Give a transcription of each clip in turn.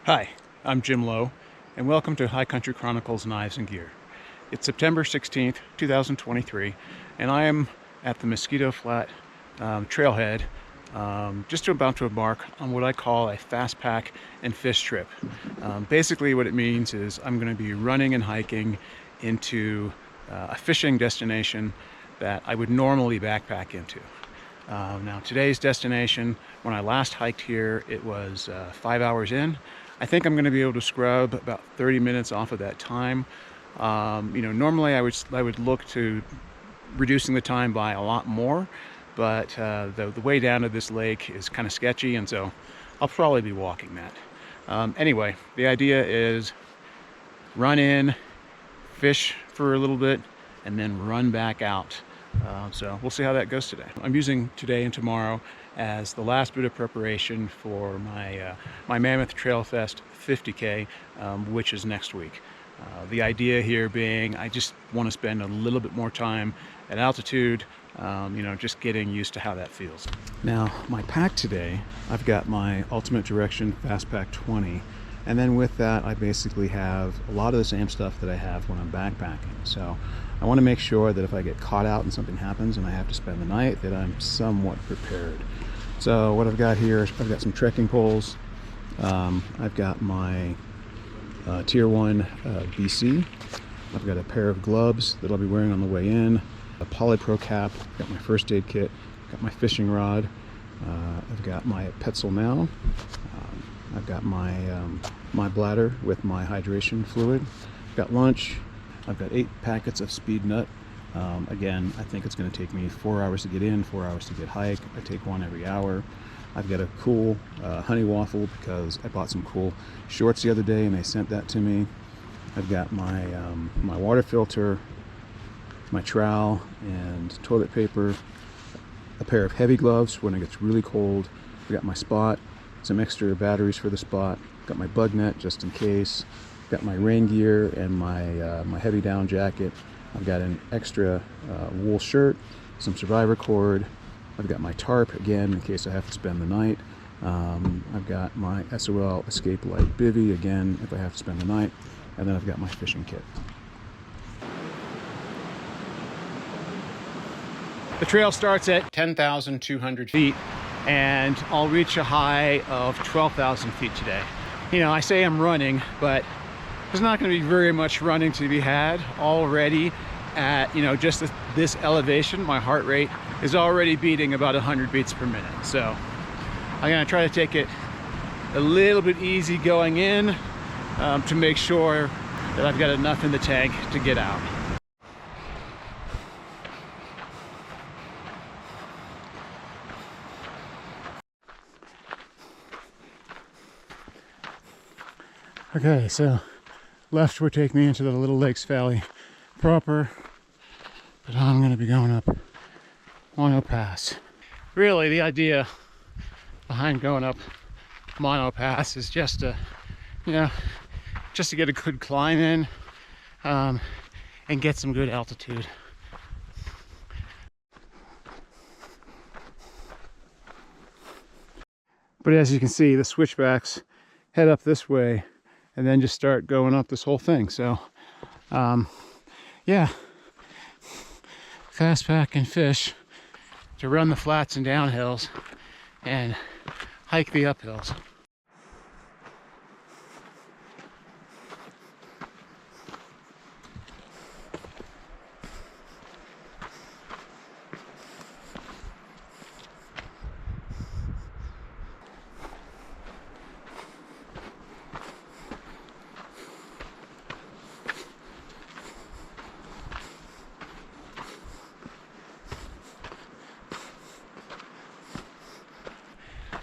Hi, I'm Jim Lowe, and welcome to High Country Chronicles Knives and Gear. It's September 16th, 2023, and I am at the Mosquito Flat trailhead, just about to embark on what I call a Fastpack and fish trip. Basically what it means is I'm going to be running and hiking into a fishing destination that I would normally backpack into. Now today's destination, when I last hiked here, it was 5 hours in. I think I'm going to be able to scrub about 30 minutes off of that time. Normally I would look to reducing the time by a lot more, but the way down to this lake is kind of sketchy, and so I'll probably be walking that. Anyway, the idea is run in, fish for a little bit, and then run back out. So we'll see how that goes today. I'm using today and tomorrow as the last bit of preparation for my Mammoth Trail Fest 50K, which is next week. The idea here being I just want to spend a little bit more time at altitude, just getting used to how that feels. Now, my pack today, I've got my Ultimate Direction Fastpack 20, and then with that I basically have a lot of the same stuff that I have when I'm backpacking. So I want to make sure that if I get caught out and something happens and I have to spend the night, that I'm somewhat prepared. So what I've got here, I've got some trekking poles, I've got my Tier 1 BC, I've got a pair of gloves that I'll be wearing on the way in, a polypro cap, I've got my first aid kit, I've got my fishing rod, I've got my Petzl now, I've got my bladder with my hydration fluid, I've got lunch, I've got 8 packets of speed nut. Again, I think it's going to take me 4 hours to get in, 4 hours to get hike. I take one every hour. I've got a cool honey waffle because I bought some cool shorts the other day and they sent that to me. I've got my my water filter, my trowel and toilet paper, a pair of heavy gloves when it gets really cold. I've got my spot, some extra batteries for the spot, got my bug net just in case, got my rain gear and my heavy down jacket. I've got an extra wool shirt, some survivor cord. I've got my tarp again in case I have to spend the night. I've got my SOL Escape Light bivvy again if I have to spend the night, and then I've got my fishing kit. The trail starts at 10,200 feet and I'll reach a high of 12,000 feet today. I say I'm running, but there's not going to be very much running to be had. Already at just this elevation, my heart rate is already beating about 100 beats per minute. So I'm going to try to take it a little bit easy going in to make sure that I've got enough in the tank to get out. Okay, so left would take me into the Little Lakes Valley proper, but I'm going to be going up Mono Pass. Really, the idea behind going up Mono Pass is just to, just to get a good climb in and get some good altitude. But as you can see, the switchbacks head up this way and then just start going up this whole thing. So yeah, Fastpack and fish to run the flats and downhills and hike the uphills.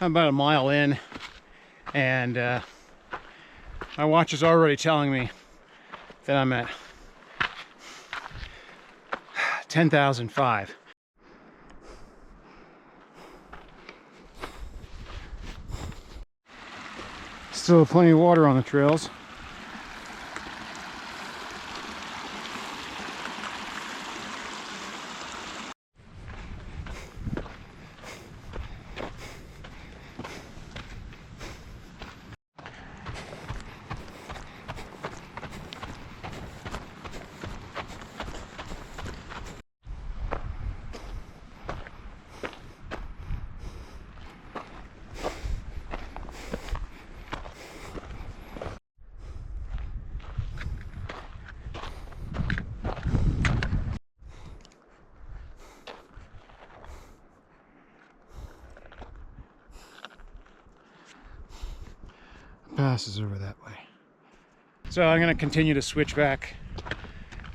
I'm about a mile in, and my watch is already telling me that I'm at 10,005. Still plenty of water on the trails. pass is over that way. So I'm going to continue to switch back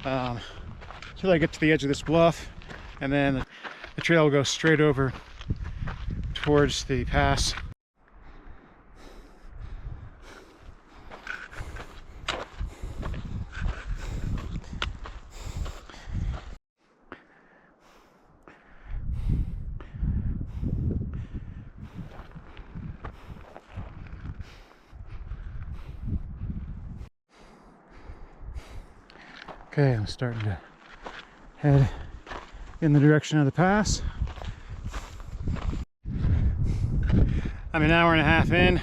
till I get to the edge of this bluff, and then the trail will go straight over towards the pass. Okay, I'm starting to head in the direction of the pass. I'm an hour and a half in.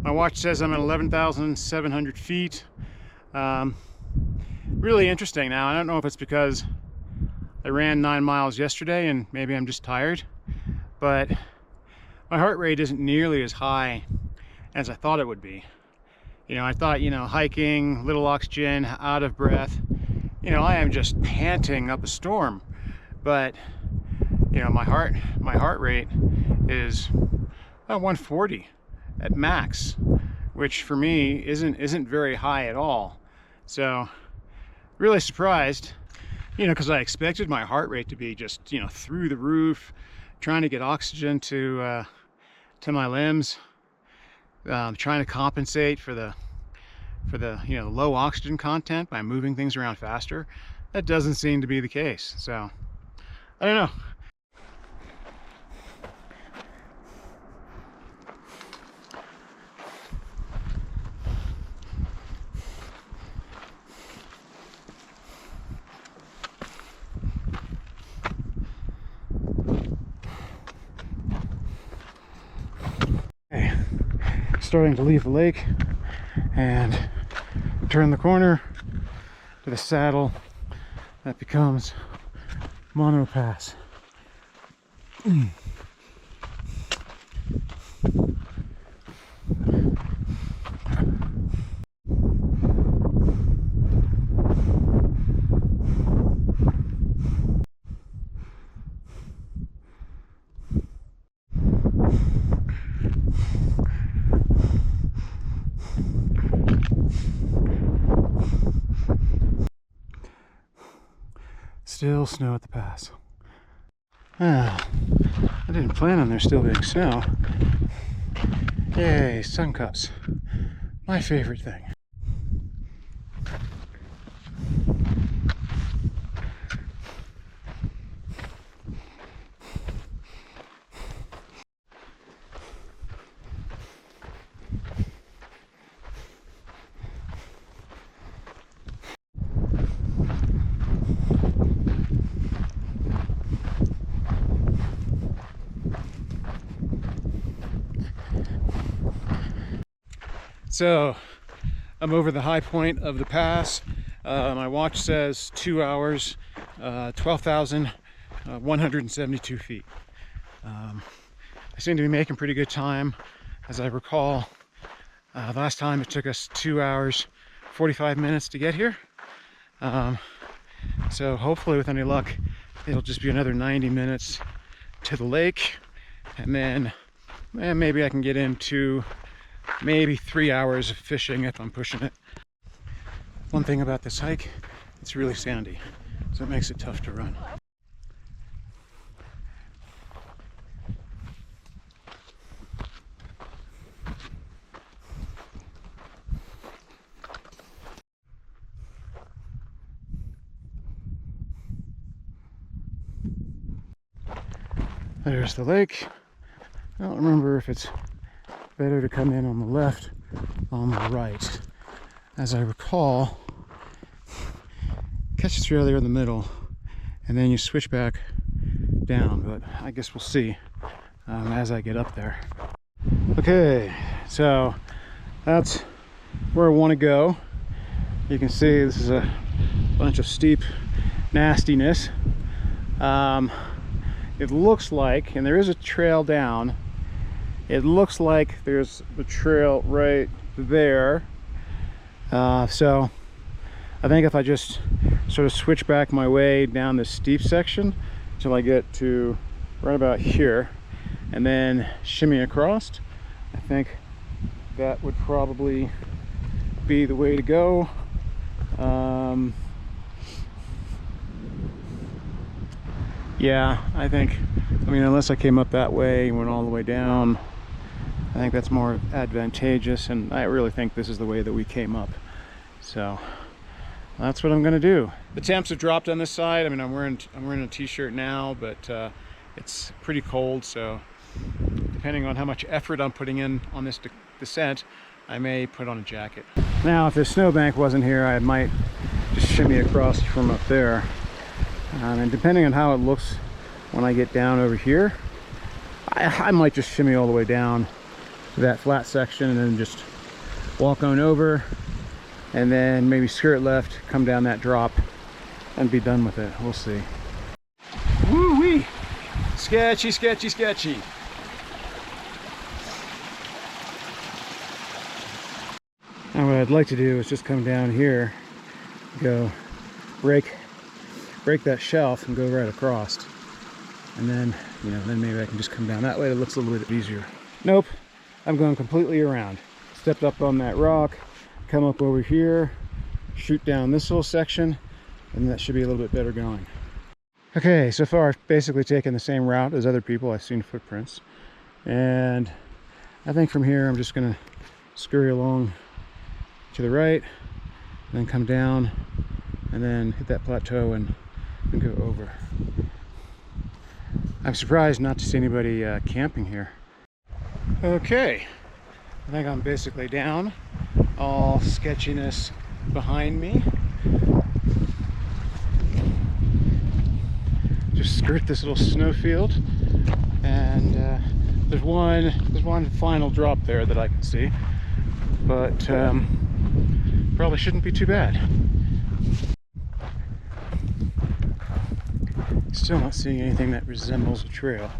My watch says I'm at 11,700 feet. Really interesting. Now, I don't know if it's because I ran 9 miles yesterday and maybe I'm just tired, but my heart rate isn't nearly as high as I thought it would be. I thought, hiking, little oxygen, out of breath, I am just panting up a storm. But, my heart rate is about 140 at max, which for me isn't very high at all. So, really surprised, because I expected my heart rate to be just, through the roof, trying to get oxygen to my limbs, trying to compensate for the low oxygen content by moving things around faster. That doesn't seem to be the case. So I don't know. Okay, starting to leave the lake and turn the corner to the saddle that becomes Mono Pass. Still snow at the pass. I didn't plan on there still being snow. Yay, sun cups. My favorite thing. So I'm over the high point of the pass. My watch says 2 hours, 12,172 feet. I seem to be making pretty good time. As I recall, last time it took us 2 hours, 45 minutes to get here. So hopefully with any luck, it'll just be another 90 minutes to the lake. And then maybe I can get into maybe 3 hours of fishing if I'm pushing it. One thing about this hike, it's really sandy, so it makes it tough to run. There's the lake. I don't remember if it's better to come in on the left, on the right. As I recall, catch the trail there in the middle, and then you switch back down. But I guess we'll see as I get up there. Okay, so that's where I want to go. You can see this is a bunch of steep nastiness. It looks like, and there is a trail down. It looks like there's the trail right there. So I think if I just sort of switch back my way down this steep section till I get to right about here and then shimmy across, I think that would probably be the way to go. Yeah, I mean, unless I came up that way and went all the way down, I think that's more advantageous, and I really think this is the way that we came up. So that's what I'm gonna do. The temps have dropped on this side. I mean, I'm wearing a t-shirt now, but it's pretty cold, so depending on how much effort I'm putting in on this descent, I may put on a jacket. Now, if the snowbank wasn't here, I might just shimmy across from up there. And depending on how it looks when I get down over here, I might just shimmy all the way down to that flat section and then just walk on over, and then maybe skirt left, come down that drop, and be done with it. We'll see. Woo-wee! Sketchy, sketchy, sketchy. Now what I'd like to do is just come down here, go break that shelf and go right across, and then, you know, then maybe I can just come down that way. It looks a little bit easier. Nope, I'm going completely around. Stepped up on that rock, come up over here, shoot down this little section, and that should be a little bit better going. Okay, so far I've basically taken the same route as other people. I've seen footprints, and I think from here I'm just gonna scurry along to the right, and then come down, and then hit that plateau and go over. I'm surprised not to see anybody camping here. Okay, I think I'm basically down. All sketchiness behind me. Just skirt this little snowfield, and there's one final drop there that I can see, but probably shouldn't be too bad. Still not seeing anything that resembles a trail.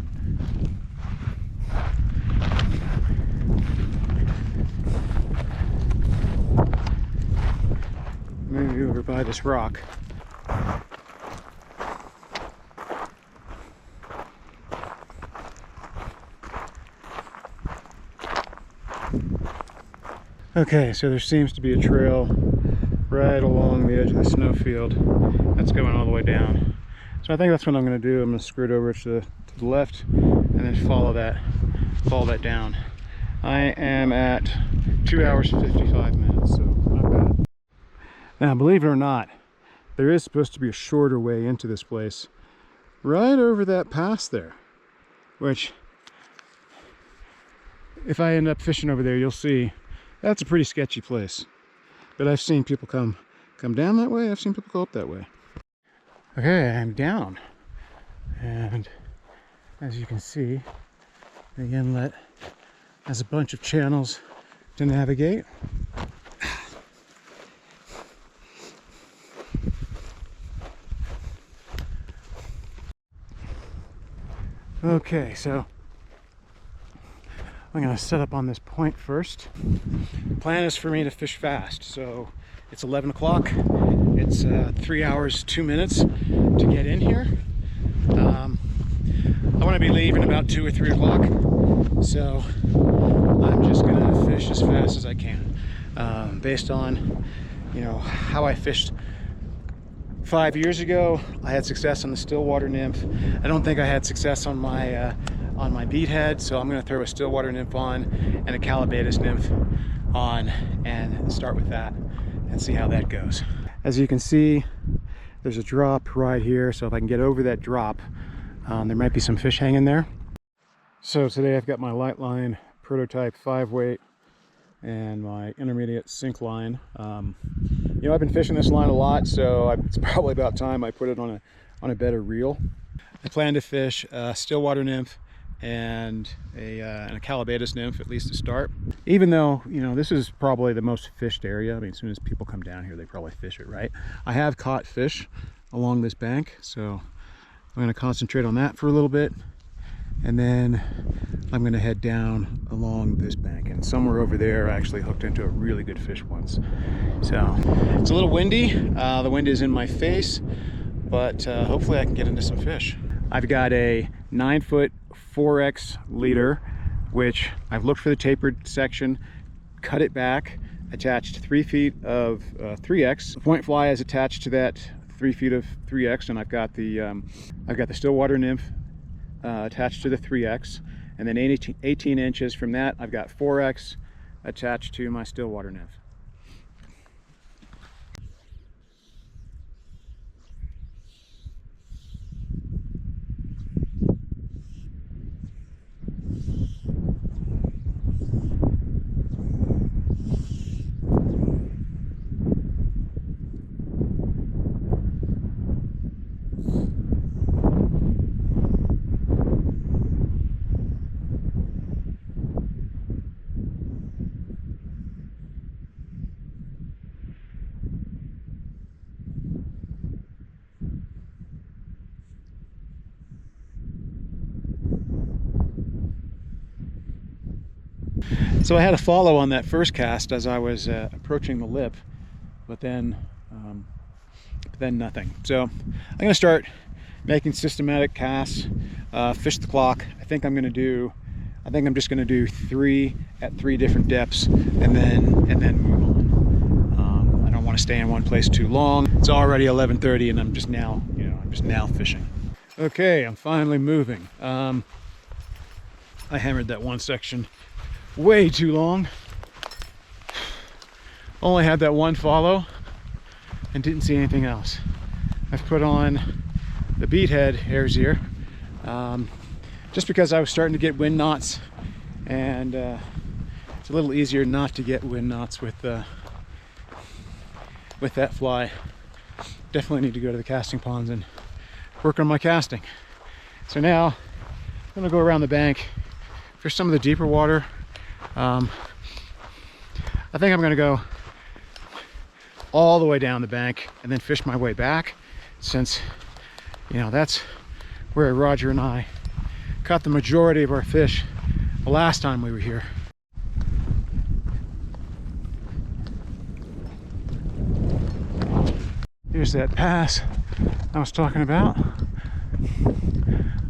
Maybe over by this rock. Okay, so there seems to be a trail right along the edge of the snowfield that's going all the way down. So I think that's what I'm going to do. I'm going to skirt over to the left and then follow that down. I am at 2 hours 55 minutes, so not bad. Now, believe it or not, there is supposed to be a shorter way into this place, right over that pass there, which, if I end up fishing over there, you'll see that's a pretty sketchy place. But I've seen people come down that way. I've seen people go up that way. Okay, I'm down, and as you can see, the inlet has a bunch of channels to navigate. Okay, so I'm going to set up on this point first. The plan is for me to fish fast, so it's 11 o'clock. It's 3 hours 2 minutes to get in here. I want to be leaving about 2 or 3 o'clock, so I'm just going to fish as fast as I can, based on, you know, how I fished 5 years ago. I had success on the stillwater nymph. I don't think I had success on my beadhead, so I'm going to throw a stillwater nymph on and a calabatus nymph on and start with that and see how that goes. As you can see, there's a drop right here, so if I can get over that drop, there might be some fish hanging there. So today I've got my light line prototype 5-weight and my intermediate sink line. You know, I've been fishing this line a lot, so it's probably about time I put it on a better reel. I plan to fish a stillwater nymph and a calabatus nymph, at least to start. Even though, you know, this is probably the most fished area. I mean, as soon as people come down here, they probably fish it, right? I have caught fish along this bank, so I'm going to concentrate on that for a little bit, and then I'm going to head down along this bank, and somewhere over there I actually hooked into a really good fish once. So it's a little windy. The wind is in my face, but hopefully I can get into some fish. I've got a 9-foot 4X leader, which I've looked for the tapered section. cut it back, attached 3 feet of 3X. The point fly is attached to that 3 feet of 3X, and I've got the stillwater nymph attached to the 3X, and then 18 inches from that I've got 4X attached to my stillwater nymph. So I had a follow on that first cast as I was approaching the lip, but then nothing. So I'm going to start making systematic casts, fish the clock. I think I'm just going to do 3 at 3 different depths, and then move on. I don't want to stay in one place too long. It's already 11:30, and I'm just now fishing. Okay, I'm finally moving. I hammered that one section way too long. Only had that one follow and didn't see anything else. I've put on the beathead hare's ear just because I was starting to get wind knots, and it's a little easier not to get wind knots with that fly. Definitely need to go to the casting ponds and work on my casting. So now I'm gonna go around the bank, fish some of the deeper water. I think I'm gonna go all the way down the bank and then fish my way back, since that's where Roger and I caught the majority of our fish the last time we were here. Here's that pass I was talking about.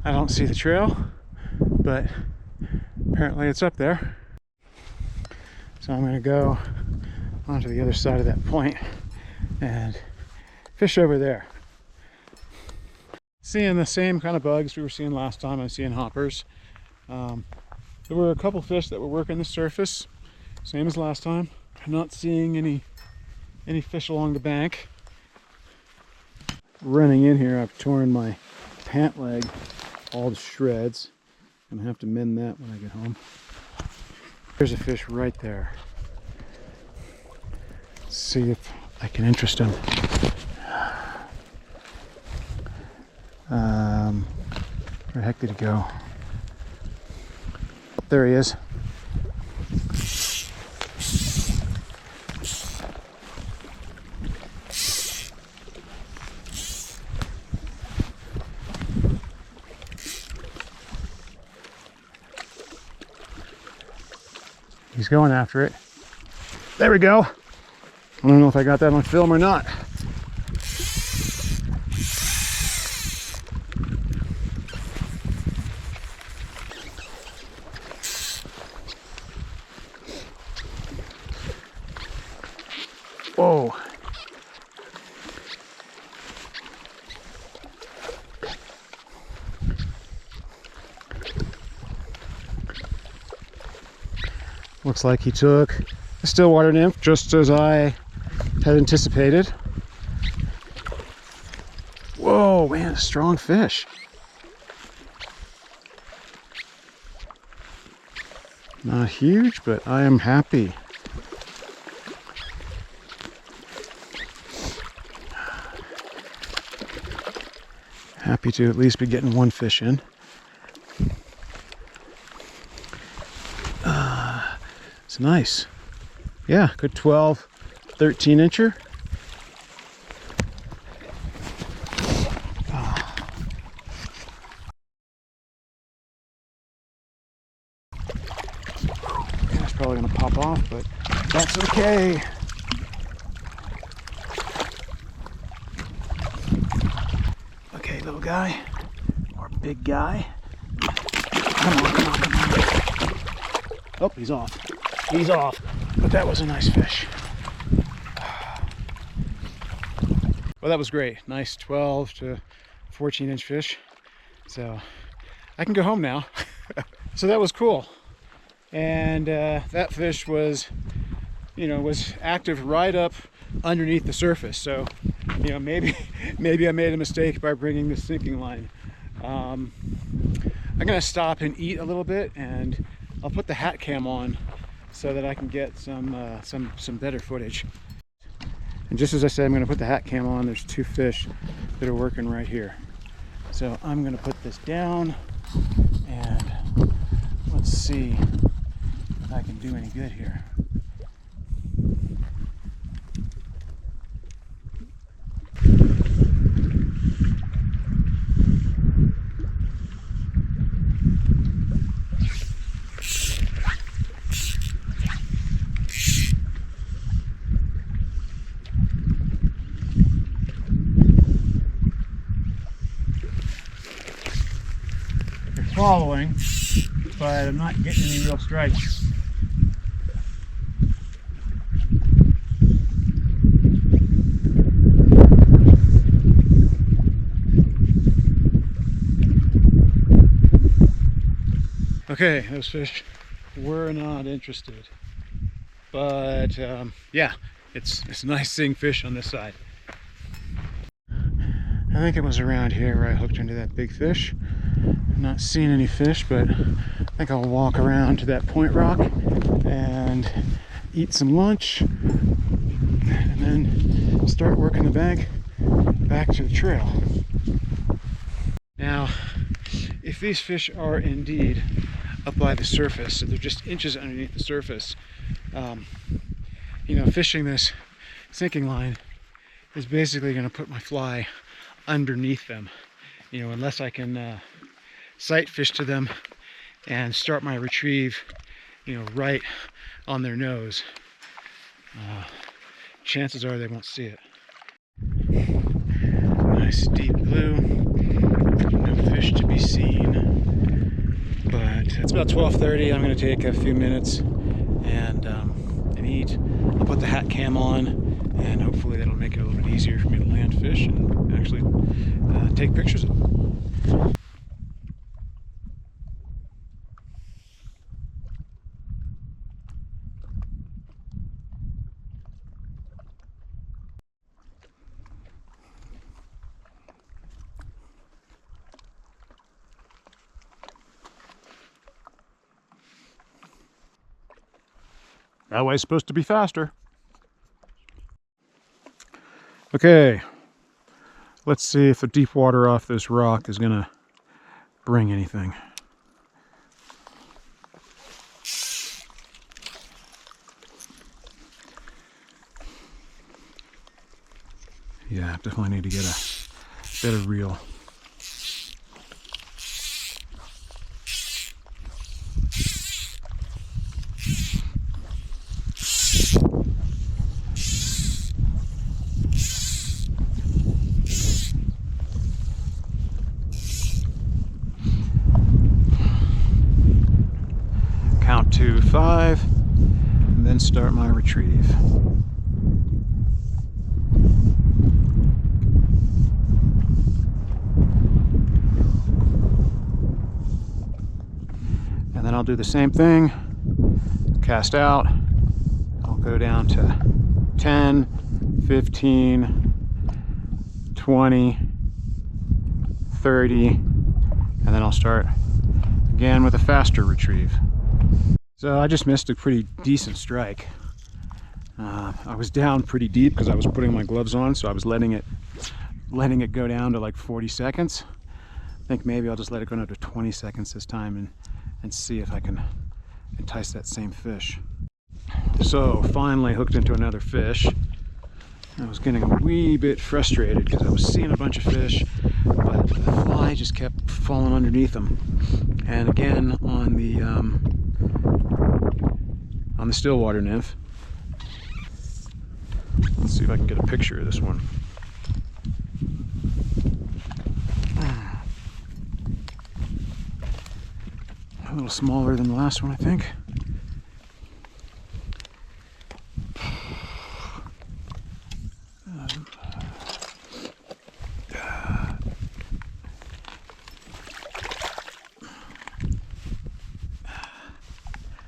I don't see the trail, but apparently it's up there. So I'm going to go onto the other side of that point and fish over there. Seeing the same kind of bugs we were seeing last time. I'm seeing hoppers. There were a couple fish that were working the surface, same as last time. I'm not seeing any fish along the bank. Running in here, I've torn my pant leg all to shreds. I'm gonna have to mend that when I get home. There's a fish right there. Let's see if I can interest him. Where the heck did he go? There he is. He's going after it. There we go. I don't know if I got that on film or not. Whoa. Looks like he took a stillwater nymph, just as I had anticipated. Whoa, man, a strong fish. Not huge, but I am happy. Happy to at least be getting one fish in. It's nice. Yeah, good 12, 13 incher. That's probably gonna pop off, but that's okay. Okay, little guy, or big guy. Come on, come on, come on. Oh, he's off. He's off. But that was a nice fish. Well, that was great. Nice 12 to 14-inch fish. So I can go home now. So that was cool. And that fish was, was active right up underneath the surface. So, maybe I made a mistake by bringing the sinking line. I'm gonna stop and eat a little bit, and I'll put the hat cam on so that I can get some better footage. And just as I said, I'm gonna put the hat cam on. There's two fish that are working right here. So I'm gonna put this down, and let's see if I can do any good here. Following, but I'm not getting any real strikes. Okay, those fish were not interested, but yeah, it's nice seeing fish on this side. I think it was around here where I hooked into that big fish. I'm not seeing any fish, but I think I'll walk around to that point rock and eat some lunch and then start working the bag back to the trail. Now, if these fish are indeed up by the surface, so they're just inches underneath the surface, fishing this sinking line is basically going to put my fly underneath them, unless I can sight fish to them and start my retrieve, right on their nose. Chances are they won't see it. Nice deep blue, no fish to be seen, but it's about 12:30. I'm going to take a few minutes and eat. I'll put the hat cam on, and hopefully that'll make it a little bit easier for me to land fish and actually take pictures of them. That way's supposed to be faster. Okay, let's see if the deep water off this rock is gonna bring anything. Yeah, definitely need to get a better reel. Count to 5 and then start my retrieve. And then I'll do the same thing, cast out. I'll go down to 10, 15, 20, 30, and then I'll start again with a faster retrieve. So I just missed a pretty decent strike. I was down pretty deep because I was putting my gloves on, so I was letting it go down to like 40 seconds. I think maybe I'll just let it go down to 20 seconds this time and see if I can entice that same fish. So finally hooked into another fish. I was getting a wee bit frustrated because I was seeing a bunch of fish, but the fly just kept falling underneath them. And again on the stillwater nymph. Let's see if I can get a picture of this one. A little smaller than the last one, I think.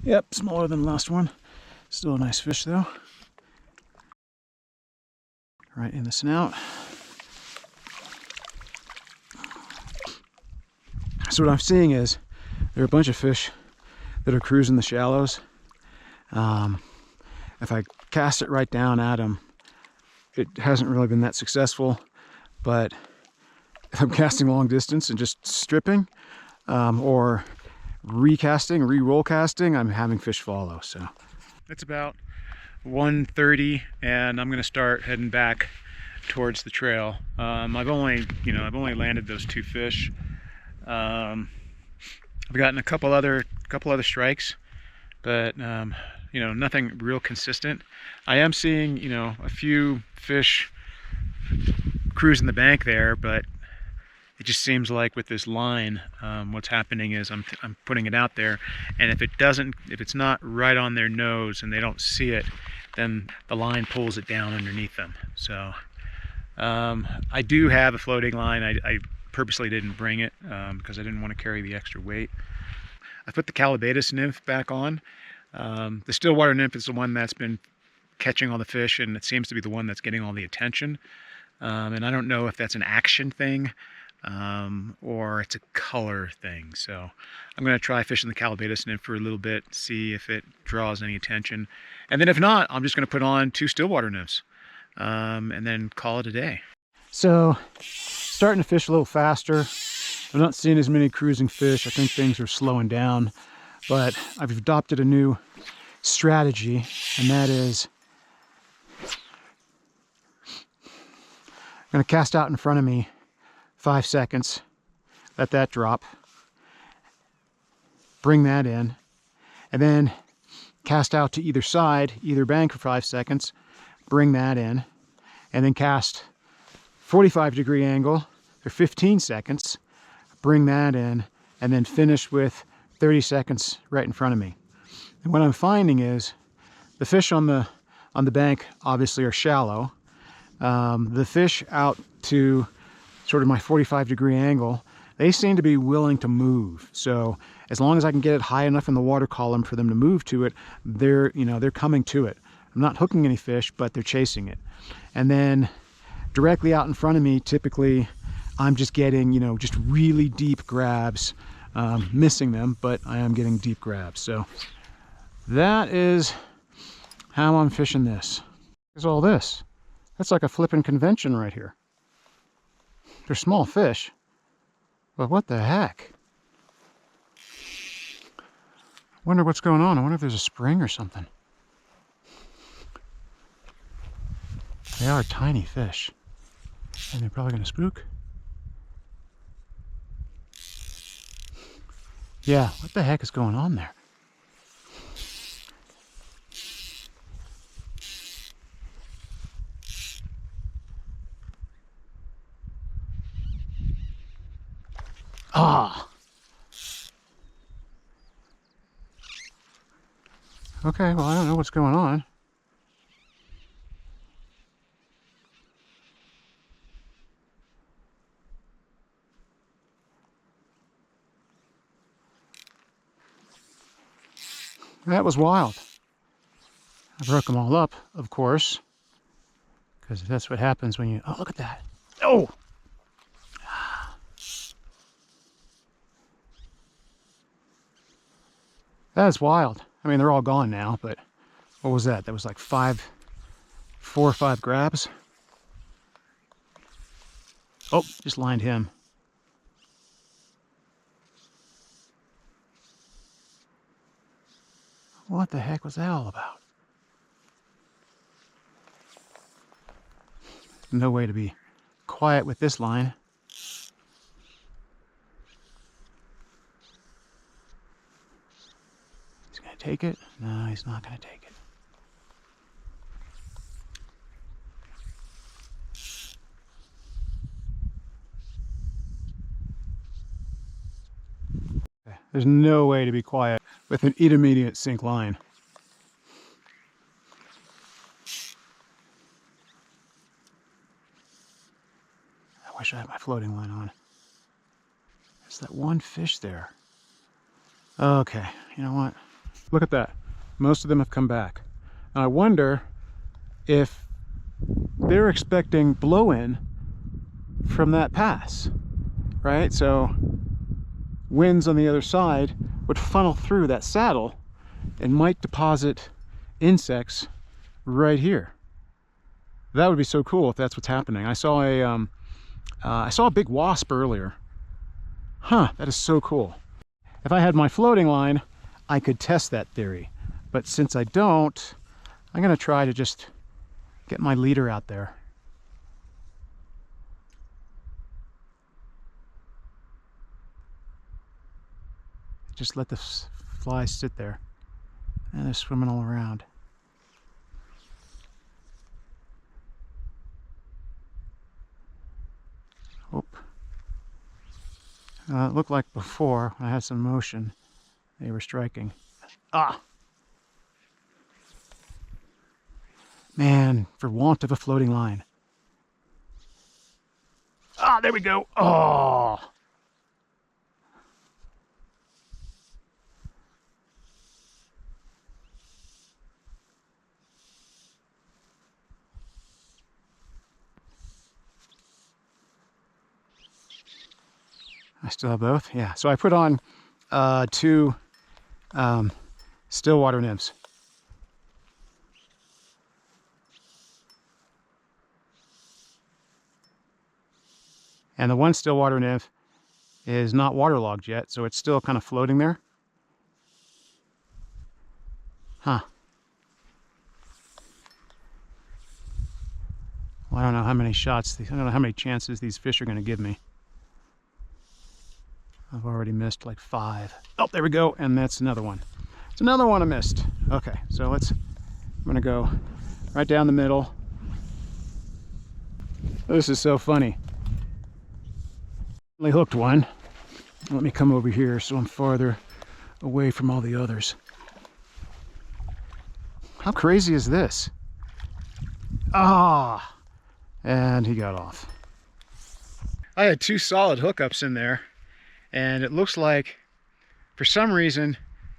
Yep, smaller than the last one. Still a nice fish though. Right in the snout. So what I'm seeing is there are a bunch of fish that are cruising the shallows. If I cast it right down at them, it hasn't really been that successful. But if I'm casting long distance and just stripping, or recasting, re-roll casting, I'm having fish follow. So it's about 1:30, and I'm going to start heading back towards the trail. I've only landed those 2 fish. I've gotten a couple other strikes, but nothing real consistent. I am seeing a few fish cruising the bank there, but it just seems like with this line, what's happening is I'm putting it out there, and if it's not right on their nose and they don't see it, then the line pulls it down underneath them. So I do have a floating line. I purposely didn't bring it because I didn't want to carry the extra weight. I put the Callibatus nymph back on. The stillwater nymph is the one that's been catching all the fish, and it seems to be the one that's getting all the attention. And I don't know if that's an action thing or it's a color thing. So I'm going to try fishing the Callibatus nymph for a little bit, see if it draws any attention. And then if not, I'm just going to put on 2 stillwater nymphs and then call it a day. So starting to fish a little faster. I'm not seeing as many cruising fish. I think things are slowing down, but I've adopted a new strategy, and that is I'm going to cast out in front of me 5 seconds, let that drop, bring that in, and then cast out to either side, either bank for 5 seconds, bring that in, and then cast 45-degree angle for 15 seconds, bring that in, and then finish with 30 seconds right in front of me. And what I'm finding is the fish on the bank obviously are shallow. The fish out to sort of my 45-degree angle, they seem to be willing to move. So as long as I can get it high enough in the water column for them to move to it, they're coming to it. I'm not hooking any fish, but they're chasing it. And then directly out in front of me, typically I'm just getting, just really deep grabs, missing them, but I am getting deep grabs. So that is how I'm fishing this. There's all this. That's like a flipping convention right here. They're small fish, but what the heck? Wonder what's going on. I wonder if there's a spring or something. They are tiny fish, and they're probably going to spook. Yeah, what the heck is going on there? Ah! Okay, well, I don't know what's going on. That was wild. I broke them all up, of course, because that's what happens when you... Oh, look at that. Oh! That is wild. I mean, they're all gone now, but what was that? That was like 4 or 5 grabs. Oh, just lined him. What the heck was that all about? No way to be quiet with this line. He's gonna take it? No, he's not gonna take it. Okay. There's no way to be quiet with an intermediate sink line. I wish I had my floating line on. There's that one fish there. Okay, you know what? Look at that. Most of them have come back. And I wonder if they're expecting blow-in from that pass, right? So winds on the other side would funnel through that saddle and might deposit insects right here. That would be so cool if that's what's happening. I saw a big wasp earlier. Huh, that is so cool. If I had my floating line, I could test that theory. But since I don't, I'm gonna try to just get my leader out there. Just let the flies sit there. And they're swimming all around. Oop. It looked like before, when I had some motion, they were striking. Ah! Man, for want of a floating line. Ah, there we go. Oh! I still have both, yeah. So I put on 2 stillwater nymphs. And the one stillwater nymph is not waterlogged yet, so it's still kind of floating there. Huh. Well, I don't know how many shots, I don't know how many chances these fish are going to give me. I've already missed like 5. Oh, there we go, and that's another one. It's another one I missed. Okay, so I'm gonna go right down the middle. This is so funny. I hooked one. Let me come over here so I'm farther away from all the others. How crazy is this? Ah, and he got off. I had 2 solid hookups in there. And it looks like, for some reason,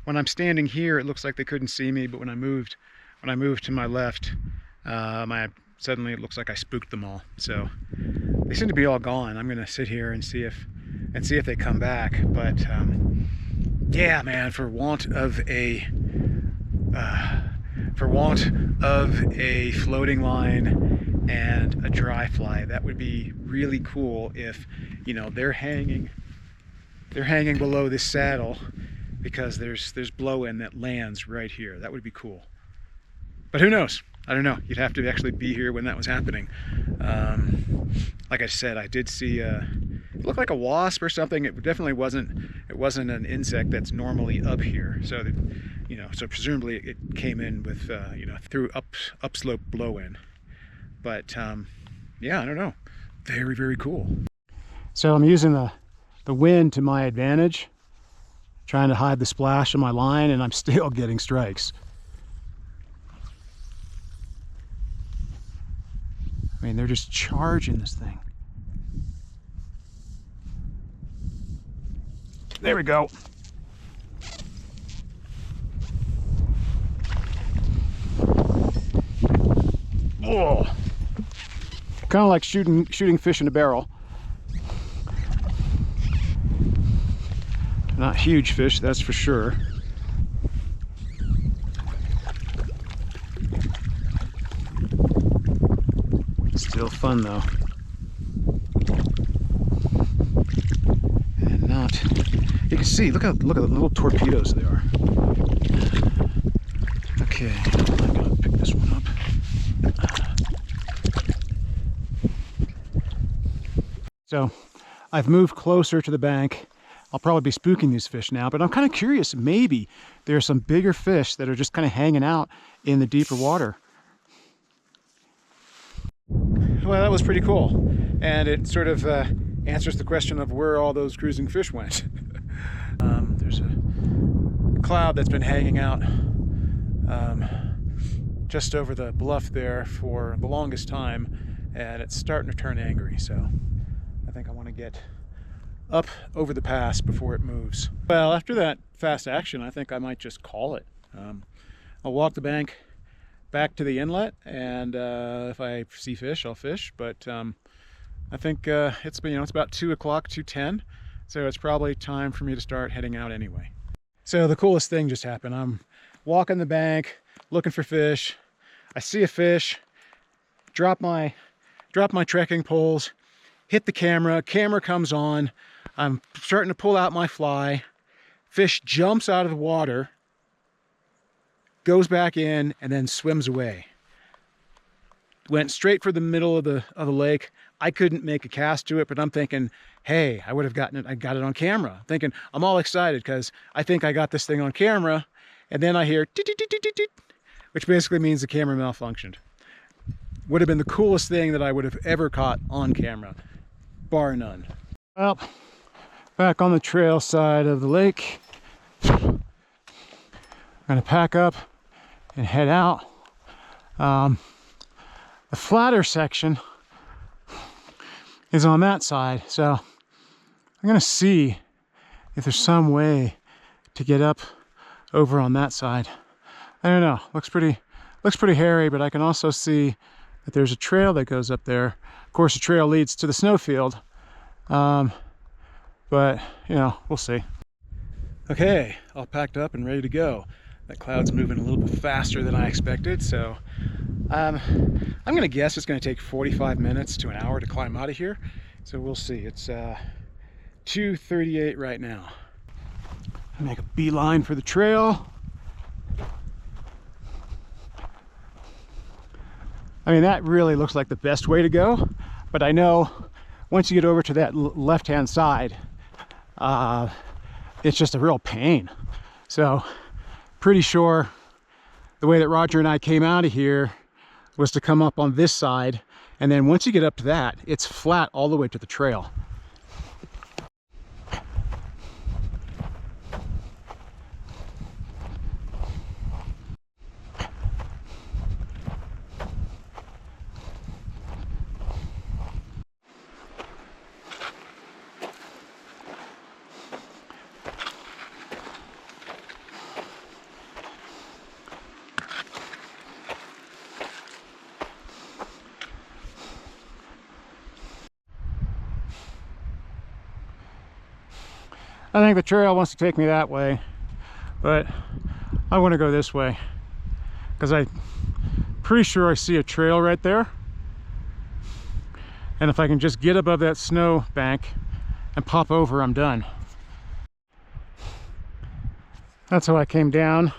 when I'm standing here, it looks like they couldn't see me. But when I moved to my left, suddenly it looks like I spooked them all. So they seem to be all gone. I'm gonna sit here and see if they come back. But yeah, man, for want of a floating line and a dry fly, that would be really cool if, you know, they're hanging below this saddle because there's blow-in that lands right here. That would be cool. But who knows? I don't know. You'd have to actually be here when that was happening. Like I said, I did see it looked like a wasp or something. It definitely wasn't an insect that's normally up here. So that, you know, so presumably it came in with you know, through upslope blow-in. But yeah, I don't know. Very, very cool. So I'm using the wind to my advantage, trying to hide the splash of my line, and I'm still getting strikes. I mean, they're just charging this thing. There we go. Whoa. Kind of like shooting fish in a barrel. Not huge fish, that's for sure. Still fun though. And not, you can see, look at the little torpedoes they are. Okay, I'm gonna pick this one up. So I've moved closer to the bank. I'll probably be spooking these fish now, but I'm kind of curious. Maybe there's some bigger fish that are just kind of hanging out in the deeper water. Well, that was pretty cool. And it sort of answers the question of where all those cruising fish went. There's a cloud that's been hanging out just over the bluff there for the longest time, and it's starting to turn angry. So I think I want to get up over the pass before it moves. Well, after that fast action, I think I might just call it. I'll walk the bank back to the inlet, and if I see fish, I'll fish. But I think it's about 2 o'clock, 2:10, so it's probably time for me to start heading out anyway. So the coolest thing just happened. I'm walking the bank, looking for fish. I see a fish, drop my trekking poles, hit the camera. Camera comes on. I'm starting to pull out my fly. Fish jumps out of the water, goes back in, and then swims away. Went straight for the middle of the lake. I couldn't make a cast to it, but I'm thinking, hey, I would have gotten it. I got it on camera. Thinking, I'm all excited because I think I got this thing on camera. And then I hear, which basically means the camera malfunctioned. Would have been the coolest thing that I would have ever caught on camera, bar none. Well, back on the trail side of the lake. I'm gonna pack up and head out. The flatter section is on that side, so I'm gonna see if there's some way to get up over on that side. I don't know, looks pretty hairy, but I can also see that there's a trail that goes up there. Of course, the trail leads to the snowfield, but you know, we'll see. Okay, all packed up and ready to go. That cloud's moving a little bit faster than I expected, so I'm gonna guess it's gonna take 45 minutes to an hour to climb out of here. So we'll see. It's 2:38 right now. I make a beeline for the trail. I mean, that really looks like the best way to go, but I know once you get over to that left-hand side, it's just a real pain. So pretty sure the way that Roger and I came out of here was to come up on this side, and then once you get up to that, it's flat all the way to the trail. I think the trail wants to take me that way, but I want to go this way because I'm pretty sure I see a trail right there. And if I can just get above that snow bank and pop over, I'm done. That's how I came down.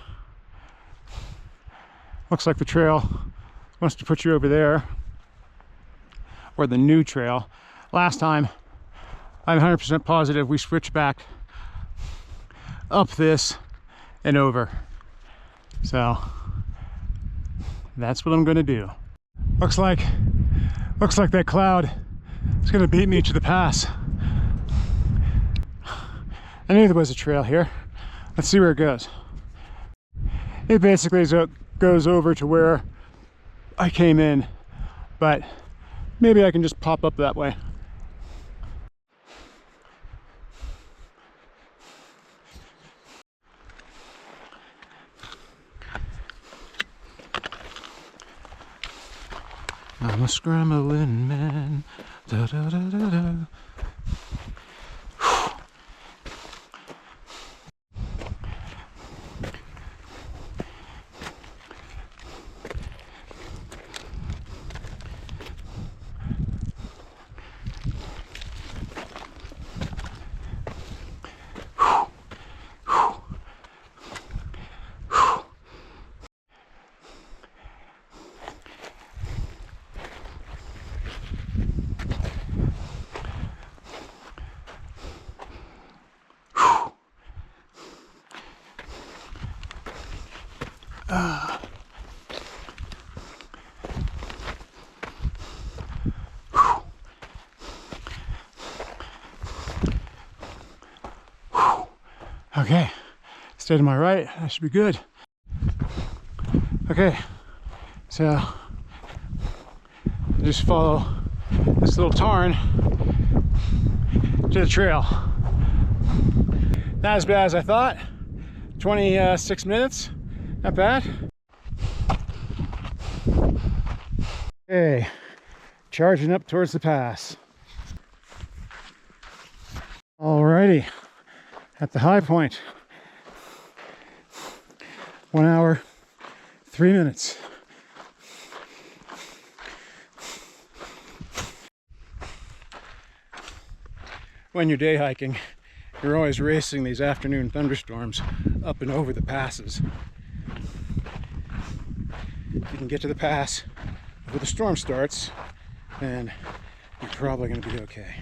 Looks like the trail wants to put you over there, or the new trail. Last time, I'm 100% positive we switched back up this and over. So that's what I'm gonna do. Looks like that cloud is gonna beat me to the pass. I knew there was a trail here. Let's see where it goes. It basically goes over to where I came in, but maybe I can just pop up that way. I'm a scrambling man. Da, da, da, da, da. Okay, stay to my right, that should be good. Okay, so just follow this little tarn to the trail. Not as bad as I thought. 26 minutes, not bad. Okay, charging up towards the pass. Alrighty, at the high point. 1 hour, 3 minutes. When you're day hiking, you're always racing these afternoon thunderstorms up and over the passes. If you can get to the pass before the storm starts, then you're probably going to be okay.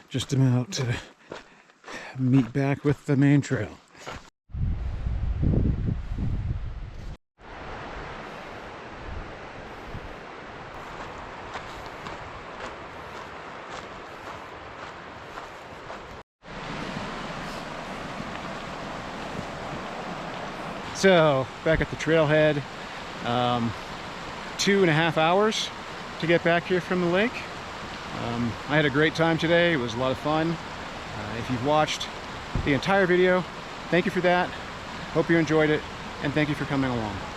Just about to meet back with the main trail. So, back at the trailhead, 2.5 hours to get back here from the lake. I had a great time today. It was a lot of fun. If you've watched the entire video, thank you for that. Hope you enjoyed it, and thank you for coming along.